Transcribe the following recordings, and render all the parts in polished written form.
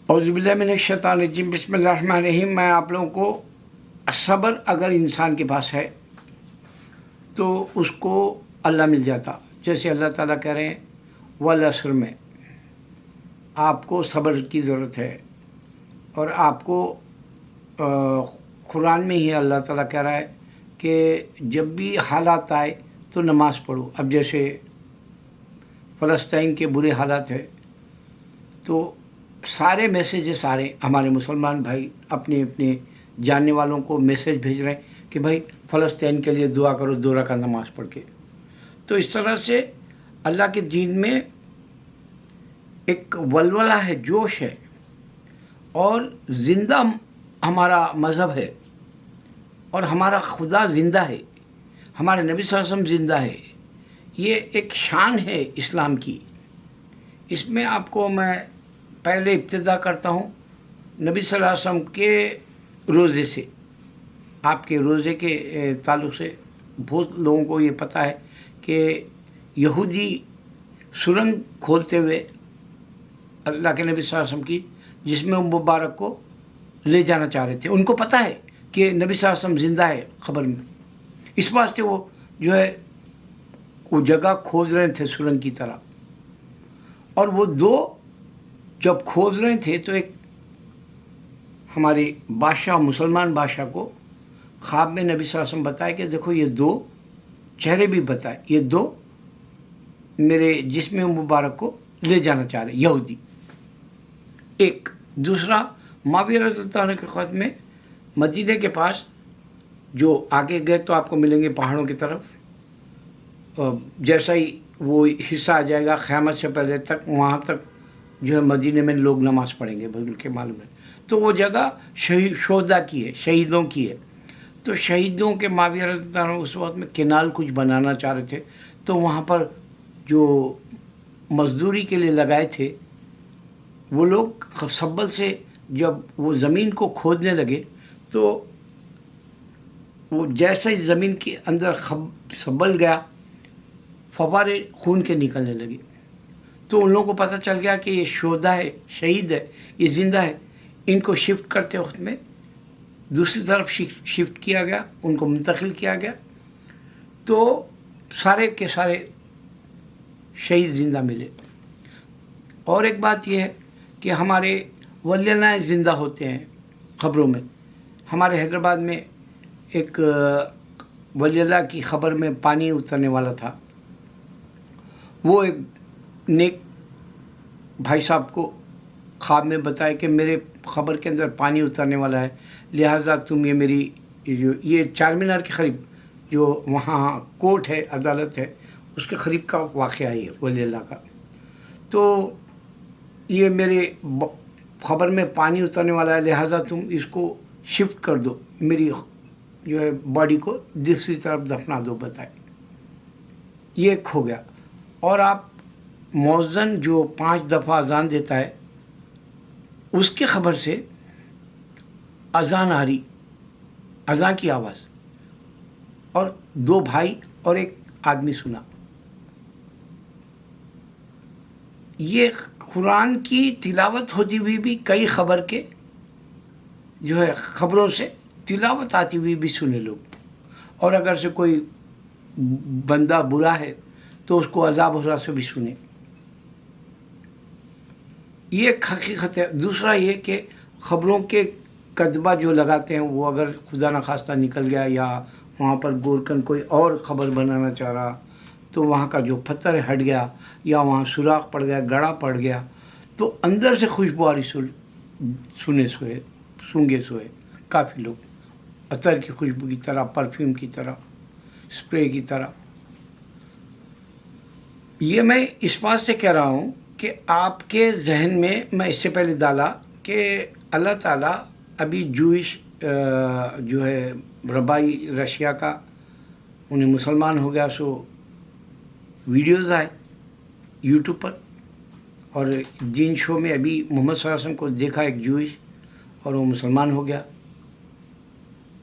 औज़ुबिल्लाहि मिनश्शैतानिर्रजीम बिस्मिल्लाहिर्रहमानिर्रहीम। मैं आप लोगों को सब्र अगर इंसान के पास है तो उसको अल्लाह मिल जाता। जैसे अल्लाह ताला कह रहे हैं वल असर में आपको सब्र की ज़रूरत है। और आपको कुरान में ही अल्लाह ताला कह रहा है कि जब भी हालात आए तो नमाज़ पढ़ो। अब जैसे फ़लस्तीन के बुरे हालात है तो सारे मैसेजेस आ रहे, हमारे मुसलमान भाई अपने अपने जानने वालों को मैसेज भेज रहे हैं कि भाई फ़लस्तीन के लिए दुआ करो 2 रकात नमाज़ पढ़ के। तो इस तरह से अल्लाह के दीन में एक वलवला है, जोश है और ज़िंदा हमारा मज़हब है और हमारा खुदा ज़िंदा है, हमारे नबी सल्लल्लाहु अलैहि वसल्लम ज़िंदा है। ये एक शान है इस्लाम की। इसमें आपको मैं पहले इब्तिदा करता हूँ नबी सल्लल्लाहु अलैहि वसल्लम के रोज़े से। आपके रोज़े के ताल्लुक़ से बहुत लोगों को ये पता है कि यहूदी सुरंग खोलते हुए अल्लाह के नबी सल्लल्लाहु अलैहि वसल्लम की, जिसमें मुबारक को ले जाना चाह रहे थे। उनको पता है कि नबी सल्लल्लाहु अलैहि वसल्लम ज़िंदा है ख़बर में, इस वास्ते वो जो है वो जगह खोज रहे थे सुरंग की तरह। और वो 2 जब खोज रहे थे तो एक हमारे बादशाह, मुसलमान बादशाह को ख्वाब में नबी सल्लल्लाहु अलैहि वसल्लम बताया कि देखो ये 2 चेहरे भी बताए, ये 2 मेरे जिस्म मुबारक को ले जाना चाह रहे यहूदी। एक दूसरा मुआविया रज़ियल्लाहु अन्हु के ख़त में मदीने के पास जो आगे गए तो आपको मिलेंगे पहाड़ों की तरफ, जैसा ही वो हिस्सा आ जाएगा क़यामत से पहले तक, वहाँ तक जो है मदीने में लोग नमाज़ पढ़ेंगे, बल्कि मालूम है। तो वो जगह शोहदा की है, शहीदों की है। तो शहीदों के मुआविया रज़ियल्लाहु अन्हु उस वक्त में केनाल कुछ बनाना चाह रहे थे। तो वहाँ पर जो मज़दूरी के लिए लगाए थे वो लोग सब्बल से जब वो ज़मीन को खोदने लगे तो वो जैसे ही ज़मीन के अंदर सब्बल गया फव्वारे खून के निकलने लगे। तो उन लोगों को पता चल गया कि ये शोहदा है, शहीद है, ये ज़िंदा है। इनको शिफ्ट करते वक्त में दूसरी तरफ शिफ्ट किया गया, उनको मुंतकिल किया गया। तो सारे के सारे शहीद ज़िंदा मिले। और एक बात यह है कि हमारे वलियाए ज़िंदा होते हैं ख़बरों में। हमारे हैदराबाद में एक वलिया की ख़बर में पानी उतरने वाला था। वो एक नेक भाई साहब को ख्वाब में बताया कि मेरे ख़बर के अंदर पानी उतरने वाला है, लिहाजा तुम ये मेरी ये चार-मीनार के क़रीब जो वहाँ कोर्ट है, अदालत है, उसके क़रीब का वाक़या है वलिया का। तो ये मेरे ख़बर में पानी उतरने वाला है, लिहाजा तुम इसको शिफ्ट कर दो, मेरी जो है बॉडी को दूसरी तरफ दफना दो, बताए। ये खो गया। और आप मौज़न जो 5 दफ़ा अज़ान देता है उसकी ख़बर से अज़ान आ रही, अज़ान की आवाज़, और 2 भाई और एक आदमी सुना। ये कुरान की तिलावत होती हुई भी कई ख़बर के जो है ख़बरों से तिलावत आती हुई भी सुने लोग। और अगर से कोई बंदा बुरा है तो उसको अज़ाब हुर्रा से भी सुने। ये एक हकीकत है। दूसरा ये कि ख़बरों के कदबा जो लगाते हैं वो अगर खुदा न खास्ता निकल गया या वहाँ पर गोरकन कोई और ख़बर बनाना चाह रहा तो वहाँ का जो पत्थर हट गया या वहाँ सुराख पड़ गया, गड़ा पड़ गया, तो अंदर से खुशबू आ रही सूंघे सोए काफ़ी लोग, अतर की खुशबू की तरह, परफ्यूम की तरह, स्प्रे की तरह। ये मैं इस बात से कह रहा हूँ कि आपके जहन में मैं इससे पहले डाला कि अल्लाह ताला अभी जूइश जो है रबाई रशिया का, उन्हें मुसलमान हो गया, सो वीडियोज़ आए यूट्यूब पर। और जिन शो में अभी मोहम्मद सल्लल्लाहु अलैहि वसल्लम को देखा एक जूइश और वो मुसलमान हो गया।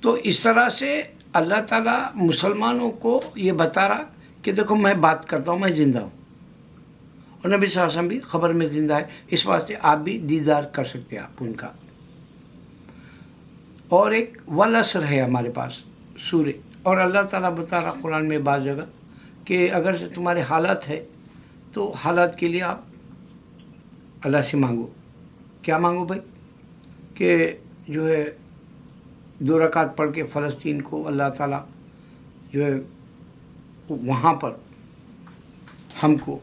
तो इस तरह से अल्लाह ताला मुसलमानों को ये बता रहा कि देखो मैं बात करता हूँ, मैं ज़िंदा हूँ اور نبی صلی اللہ علیہ وسلم بھی خبر میں زندہ ہے، اس واسطے آپ بھی دیدار کر سکتے ہیں آپ ان کا۔ اور ایک والعصر ہے ہمارے پاس سورہ، اور اللہ تعالیٰ بتا رہا قرآن میں بعض جگہ کہ اگر سے تمہارے حالات ہے تو حالات کے لیے آپ اللہ سے مانگو۔ کیا مانگو بھائی؟ کہ جو ہے 2 رکعت پڑھ کے فلسطین کو اللہ تعالیٰ جو ہے وہاں پر ہم کو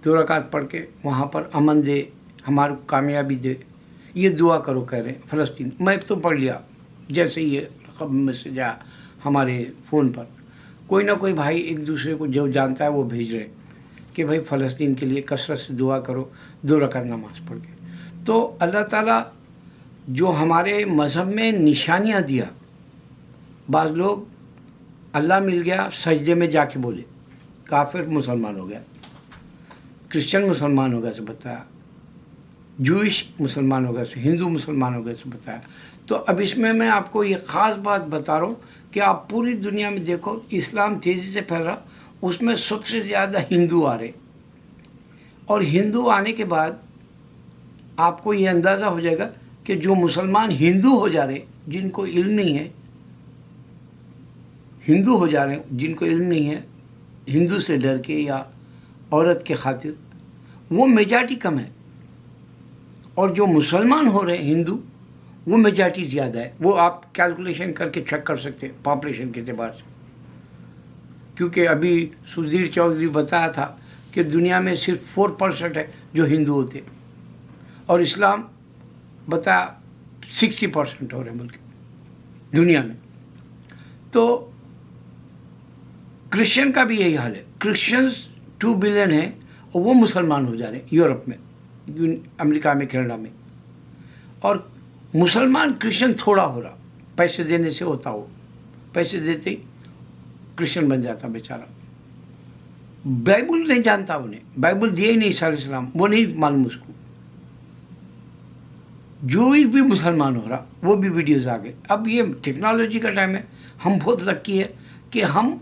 2 رکعت پڑھ کے وہاں پر امن دے، ہمارے کو کامیابی دے، یہ دعا کرو کہہ رہے ہیں فلسطین۔ میں تو پڑھ لیا جیسے یہ خبر میسج آیا ہمارے فون پر، کوئی نہ کوئی بھائی ایک دوسرے کو جو جانتا ہے وہ بھیج رہے کہ بھائی فلسطین کے لیے کثرت سے دعا کرو 2 رکعت نماز پڑھ کے۔ تو اللہ تعالیٰ جو ہمارے مذہب میں نشانیاں دیا، بعض لوگ اللہ مل گیا سجدے میں جا کے بولے، کافر مسلمان ہو گیا، کرسچن مسلمان ہو گیا سے بتایا، جوئش مسلمان ہو گیا سے، ہندو مسلمان ہو گیا سے بتایا۔ تو اب اس میں آپ کو یہ خاص بات بتا رہا ہوں کہ آپ پوری دنیا میں دیکھو اسلام تیزی سے پھیل رہا، اس میں سب سے زیادہ ہندو آ رہے، اور ہندو آنے کے بعد آپ کو یہ اندازہ ہو جائے گا کہ جو مسلمان ہندو ہو جا رہے، جن کو علم نہیں ہے، ہندو ہو جا رہے ہیں جن کو علم نہیں ہے، ہندو سے ڈر کے یا عورت کے خاطر، وہ میجارٹی کم ہے، اور جو مسلمان ہو رہے ہیں ہندو وہ میجارٹی زیادہ ہے۔ وہ آپ کیلکولیشن کر کے چیک کر سکتے ہیں پاپولیشن کے اعتبار سے، کیونکہ ابھی سدھیر چودھری بتایا تھا کہ دنیا میں صرف 4% ہے جو ہندو ہوتے، اور اسلام بتایا 60% ہو رہے ملک دنیا میں۔ تو کرسچن کا بھی یہی حال ہے، کرسچنز 2 بلین ہیں اور وہ مسلمان ہو جا رہے ہیں یورپ میں، امریکہ میں، کینیڈا میں، اور مسلمان کرسچن تھوڑا ہو رہا، پیسے دینے سے ہوتا ہو، پیسے دیتے ہی کرسچن بن جاتا بیچارہ، بائبل نہیں جانتا، انہیں بائبل دیا ہی نہیں عیسیٰ علیہ السلام، وہ نہیں معلوم اس کو، جوئی بھی مسلمان ہو رہا، وہ بھی ویڈیوز آ گئے۔ اب یہ ٹیکنالوجی کا ٹائم ہے، ہم بہت لکی ہے کہ ہم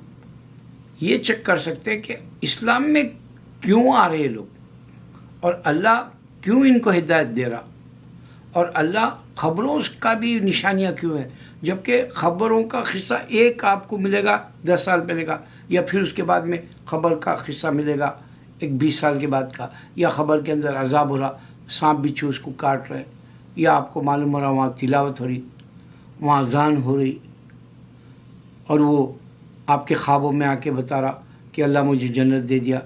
یہ چیک کر سکتے ہیں کہ اسلام میں کیوں آ رہے لوگ، اور اللہ کیوں ان کو ہدایت دے رہا، اور اللہ خبروں کا بھی نشانیاں کیوں ہیں، جبکہ خبروں کا قصہ ایک آپ کو ملے گا 10 سال پہلے کا، یا پھر اس کے بعد میں خبر کا قصہ ملے گا ایک 20 سال کے بعد کا، یا خبر کے اندر عذاب ہو رہا، سانپ بچھو اس کو کاٹ رہے، یا آپ کو معلوم ہو رہا وہاں تلاوت ہو رہی، وہاں اذان ہو رہی، اور وہ آپ کے خوابوں میں آ کے بتا رہا کہ اللہ مجھے جنت دے دیا،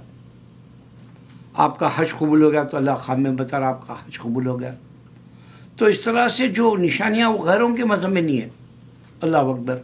آپ کا حج قبول ہو گیا تو اللہ خواب میں بتا رہا آپ کا حج قبول ہو گیا۔ تو اس طرح سے جو نشانیاں وہ غیروں کے مذہب میں نہیں ہے۔ اللہ اکبر۔